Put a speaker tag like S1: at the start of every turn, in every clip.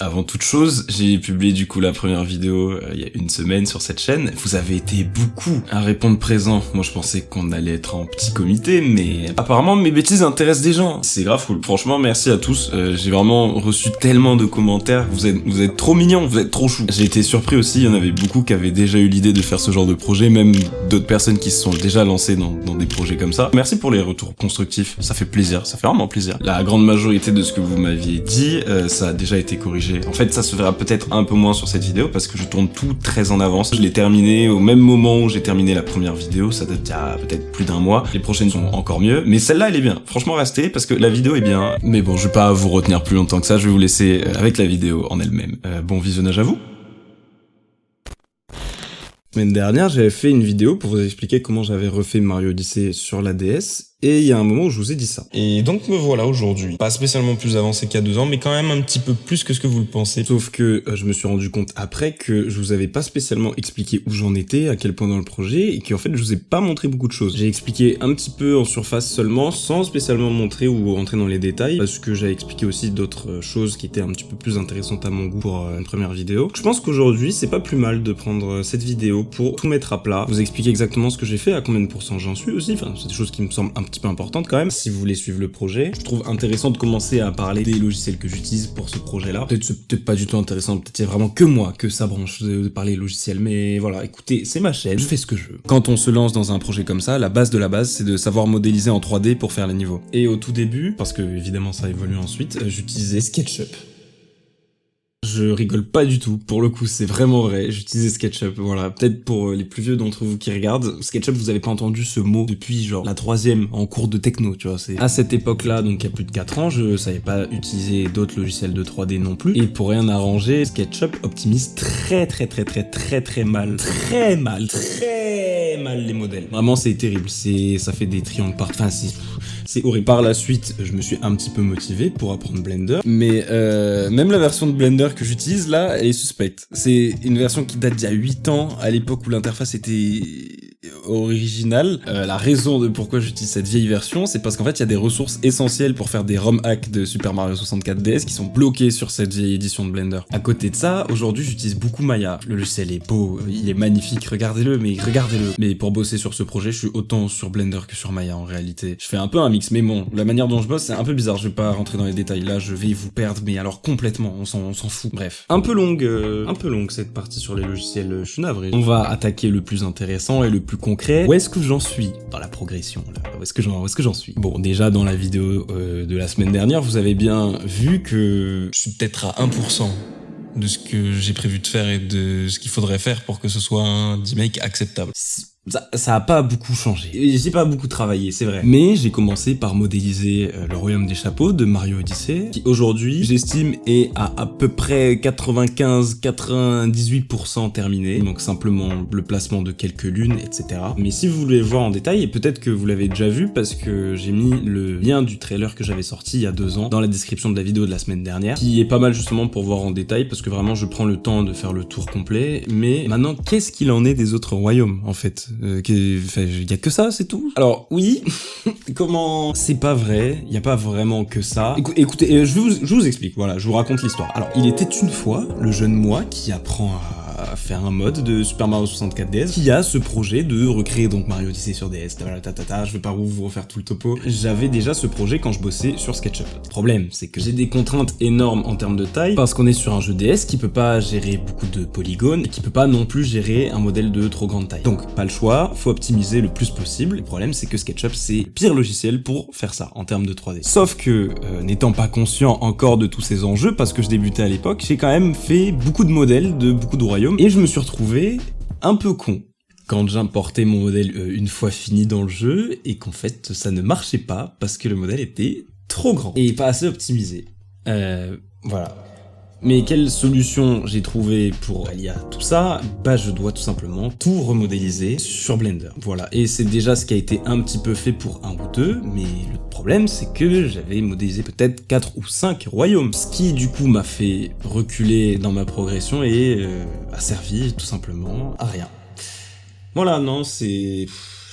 S1: Avant toute chose, j'ai publié du coup la première vidéo il y a une semaine sur cette chaîne. Vous avez été beaucoup à répondre présent. Moi je pensais qu'on allait être en petit comité, mais apparemment mes bêtises intéressent des gens. C'est grave cool. Franchement merci à tous. J'ai vraiment reçu tellement de commentaires. Vous êtes trop mignons, vous êtes trop choux. J'ai été surpris aussi, il y en avait beaucoup qui avaient déjà eu l'idée de faire ce genre de projet, même d'autres personnes qui se sont déjà lancées dans des projets comme ça. Merci pour les retours constructifs, ça fait plaisir, ça fait vraiment plaisir. La grande majorité de ce que vous m'aviez dit, ça a déjà été corrigé. En fait, ça se verra peut-être un peu moins sur cette vidéo parce que je tourne tout très en avance. Je l'ai terminé au même moment où j'ai terminé la première vidéo, ça date il y a peut-être plus d'un mois. Les prochaines sont encore mieux, mais celle-là, elle est bien. Franchement, restez parce que la vidéo est bien. Mais bon, je vais pas vous retenir plus longtemps que ça, je vais vous laisser avec la vidéo en elle-même. Bon visionnage à vous. La semaine dernière, j'avais fait une vidéo pour vous expliquer comment j'avais refait Mario Odyssey sur la DS. Et il y a un moment où je vous ai dit ça. Et donc me voilà aujourd'hui. Pas spécialement plus avancé qu'il y a 2 ans, mais quand même un petit peu plus que ce que vous le pensez. Sauf que je me suis rendu compte après que je vous avais pas spécialement expliqué où j'en étais, à quel point dans le projet, et qu'en fait je vous ai pas montré beaucoup de choses. J'ai expliqué un petit peu en surface seulement, sans spécialement montrer ou rentrer dans les détails, parce que j'ai expliqué aussi d'autres choses qui étaient un petit peu plus intéressantes à mon goût pour une première vidéo. Je pense qu'aujourd'hui c'est pas plus mal de prendre cette vidéo pour tout mettre à plat, vous expliquer exactement ce que j'ai fait, à combien de pourcents j'en suis aussi, enfin c'est des choses qui me semblent un petit peu importante quand même, si vous voulez suivre le projet. Je trouve intéressant de commencer à parler des logiciels que j'utilise pour ce projet-là. Peut-être pas du tout intéressant, peut-être il y a vraiment que moi, que ça branche de parler logiciels, mais voilà, écoutez, c'est ma chaîne, je fais ce que je veux. Quand on se lance dans un projet comme ça, la base de la base, c'est de savoir modéliser en 3D pour faire les niveaux. Et au tout début, parce que évidemment ça évolue ensuite, j'utilisais SketchUp. Je rigole pas du tout, pour le coup c'est vraiment vrai, j'utilisais SketchUp, voilà, peut-être pour les plus vieux d'entre vous qui regardent, SketchUp vous avez pas entendu ce mot depuis genre la 3e en cours de techno, tu vois, c'est à cette époque-là, donc il y a plus de 4 ans, je savais pas utiliser d'autres logiciels de 3D non plus, et pour rien arranger, SketchUp optimise très mal les modèles. Vraiment c'est terrible, ça fait des triangles partout, enfin c'est horrible. Par la suite, je me suis un petit peu motivé pour apprendre Blender, mais même la version de Blender que j'utilise là, elle est suspecte. C'est une version qui date d'il y a 8 ans, à l'époque où l'interface était originale. La raison de pourquoi j'utilise cette vieille version, c'est parce qu'en fait il y a des ressources essentielles pour faire des ROM hacks de Super Mario 64 DS qui sont bloquées sur cette vieille édition de Blender. À côté de ça, aujourd'hui j'utilise beaucoup Maya. Le logiciel est beau, il est magnifique, regardez-le. Mais pour bosser sur ce projet, je suis autant sur Blender que sur Maya en réalité. Je fais un peu un mix, mais bon, la manière dont je bosse c'est un peu bizarre, je vais pas rentrer dans les détails là, je vais vous perdre, mais alors complètement, on s'en fout. Bref, un peu longue cette partie sur les logiciels, je suis navré. On va attaquer le plus intéressant et le plus concret. Où est-ce que j'en suis dans la progression là? Où est-ce que j'en suis? Bon, déjà dans la vidéo de la semaine dernière, vous avez bien vu que je suis peut-être à 1% de ce que j'ai prévu de faire et de ce qu'il faudrait faire pour que ce soit un remake acceptable. Ça a pas beaucoup changé. J'ai pas beaucoup travaillé, c'est vrai. Mais j'ai commencé par modéliser le royaume des chapeaux de Mario Odyssey, qui aujourd'hui, j'estime, est à peu près 95-98% terminé. Donc simplement le placement de quelques lunes, etc. Mais si vous voulez le voir en détail, et peut-être que vous l'avez déjà vu parce que j'ai mis le lien du trailer que j'avais sorti il y a 2 ans dans la description de la vidéo de la semaine dernière, qui est pas mal justement pour voir en détail, parce que vraiment je prends le temps de faire le tour complet. Mais maintenant, qu'est-ce qu'il en est des autres royaumes, en fait? Il y a que ça, c'est tout. Alors oui, comment? C'est pas vrai, il y a pas vraiment que ça. Écoutez, je vous explique, voilà, je vous raconte l'histoire. Alors, il était une fois le jeune moi qui apprend à faire un mode de Super Mario 64 DS, qui a ce projet de recréer donc Mario Odyssey sur DS, je vais pas vous refaire tout le topo. J'avais déjà ce projet quand je bossais sur SketchUp. Le problème, c'est que j'ai des contraintes énormes en termes de taille, parce qu'on est sur un jeu DS qui peut pas gérer beaucoup de polygones, et qui peut pas non plus gérer un modèle de trop grande taille. Donc, pas le choix, faut optimiser le plus possible. Le problème, c'est que SketchUp, c'est le pire logiciel pour faire ça, en termes de 3D. Sauf que, n'étant pas conscient encore de tous ces enjeux, parce que je débutais à l'époque, j'ai quand même fait beaucoup de modèles de beaucoup de royaumes, et je me suis retrouvé un peu con quand j'importais mon modèle une fois fini dans le jeu, et qu'en fait, ça ne marchait pas, parce que le modèle était trop grand, et pas assez optimisé. Voilà. Mais quelle solution j'ai trouvé pour pallier à tout ça? Bah je dois tout simplement tout remodéliser sur Blender. Voilà, et c'est déjà ce qui a été un petit peu fait pour 1 ou 2, mais le problème c'est que j'avais modélisé peut-être 4 ou 5 royaumes, ce qui du coup m'a fait reculer dans ma progression et a servi tout simplement à rien. Voilà, non, c'est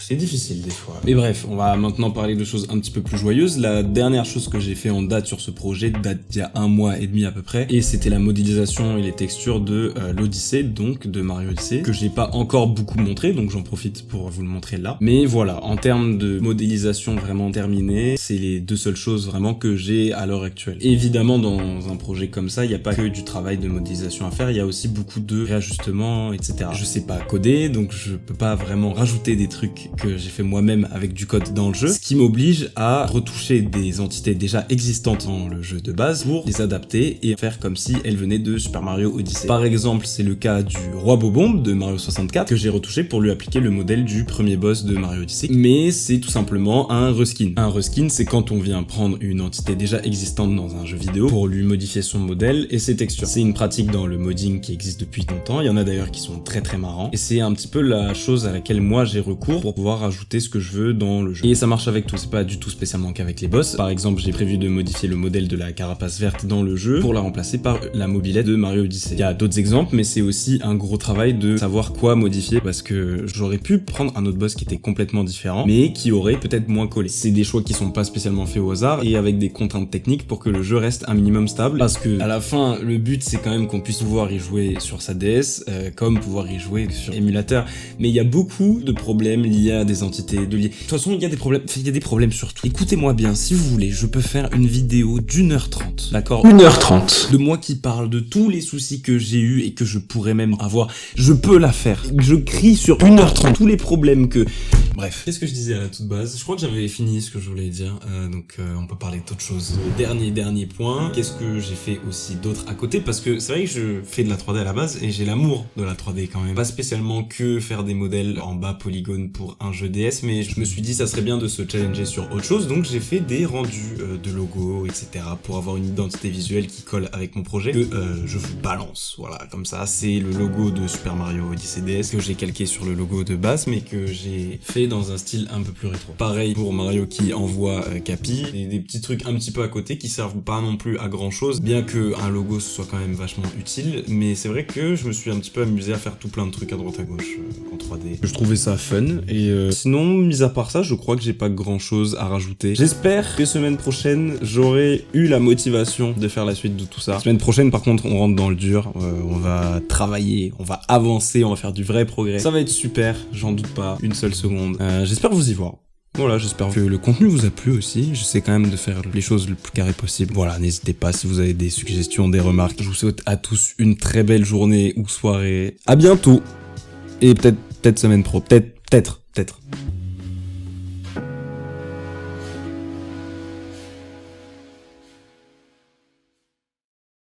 S1: c'est difficile des fois. Mais bref, on va maintenant parler de choses un petit peu plus joyeuses. La dernière chose que j'ai fait en date sur ce projet date d'il y a 1 mois et demi à peu près, et c'était la modélisation et les textures de l'Odyssée, donc de Mario Odyssey, que j'ai pas encore beaucoup montré, donc j'en profite pour vous le montrer là. Mais voilà, en termes de modélisation vraiment terminée, c'est les 2 seules choses vraiment que j'ai à l'heure actuelle. Et évidemment, dans un projet comme ça, il n'y a pas que du travail de modélisation à faire, il y a aussi beaucoup de réajustements, etc. Je sais pas coder, donc je peux pas vraiment rajouter des trucs que j'ai fait moi-même avec du code dans le jeu, ce qui m'oblige à retoucher des entités déjà existantes dans le jeu de base pour les adapter et faire comme si elles venaient de Super Mario Odyssey. Par exemple, c'est le cas du Roi Bobombe de Mario 64 que j'ai retouché pour lui appliquer le modèle du premier boss de Mario Odyssey, mais c'est tout simplement un reskin. Un reskin, c'est quand on vient prendre une entité déjà existante dans un jeu vidéo pour lui modifier son modèle et ses textures. C'est une pratique dans le modding qui existe depuis longtemps, il y en a d'ailleurs qui sont très marrants, et c'est un petit peu la chose à laquelle moi j'ai recours pour pouvoir ajouter ce que je veux dans le jeu. Et ça marche avec tout, c'est pas du tout spécialement qu'avec les boss. Par exemple, j'ai prévu de modifier le modèle de la carapace verte dans le jeu pour la remplacer par la mobilette de Mario Odyssey. Il y a d'autres exemples, mais c'est aussi un gros travail de savoir quoi modifier, parce que j'aurais pu prendre un autre boss qui était complètement différent, mais qui aurait peut-être moins collé. C'est des choix qui sont pas spécialement faits au hasard, et avec des contraintes techniques pour que le jeu reste un minimum stable, parce que à la fin, le but c'est quand même qu'on puisse pouvoir y jouer sur sa DS, comme pouvoir y jouer sur émulateur, mais il y a beaucoup de problèmes liés à des entités de liés. De toute façon, il y a des problèmes sur tout. Écoutez-moi bien, si vous voulez, je peux faire une vidéo d'1h30, d'accord? 1h30. De moi qui parle de tous les soucis que j'ai eu et que je pourrais même avoir. Je peux la faire. Je crie sur 1h30 tous les problèmes que... Bref. Qu'est-ce que je disais à la toute base? Je crois que j'avais fini ce que je voulais dire, donc on peut parler d'autre chose. Dernier point, qu'est-ce que j'ai fait aussi d'autre à côté? Parce que c'est vrai que je fais de la 3D à la base et j'ai l'amour de la 3D quand même. Pas spécialement que faire des modèles en bas polygone pour un jeu DS, mais je me suis dit ça serait bien de se challenger sur autre chose, donc j'ai fait des rendus de logos, etc. pour avoir une identité visuelle qui colle avec mon projet que je vous balance. Voilà, comme ça, c'est le logo de Super Mario Odyssey DS que j'ai calqué sur le logo de base, mais que j'ai fait dans un style un peu plus rétro. Pareil pour Mario qui envoie Cappy, et des petits trucs un petit peu à côté qui servent pas non plus à grand chose, bien que un logo ce soit quand même vachement utile, mais c'est vrai que je me suis un petit peu amusé à faire tout plein de trucs à droite à gauche en 3D. Je trouvais ça fun, et sinon, mis à part ça, je crois que j'ai pas grand chose à rajouter. J'espère que semaine prochaine, j'aurai eu la motivation de faire la suite de tout ça. Semaine prochaine, par contre, on rentre dans le dur, on va travailler, on va avancer, on va faire du vrai progrès. Ça va être super, j'en doute pas une seule seconde. J'espère vous y voir. Voilà, j'espère que le contenu vous a plu aussi. J'essaie quand même de faire les choses le plus carré possible. Voilà, n'hésitez pas si vous avez des suggestions, des remarques. Je vous souhaite à tous une très belle journée ou soirée. À bientôt. Et peut-être semaine pro. Peut-être.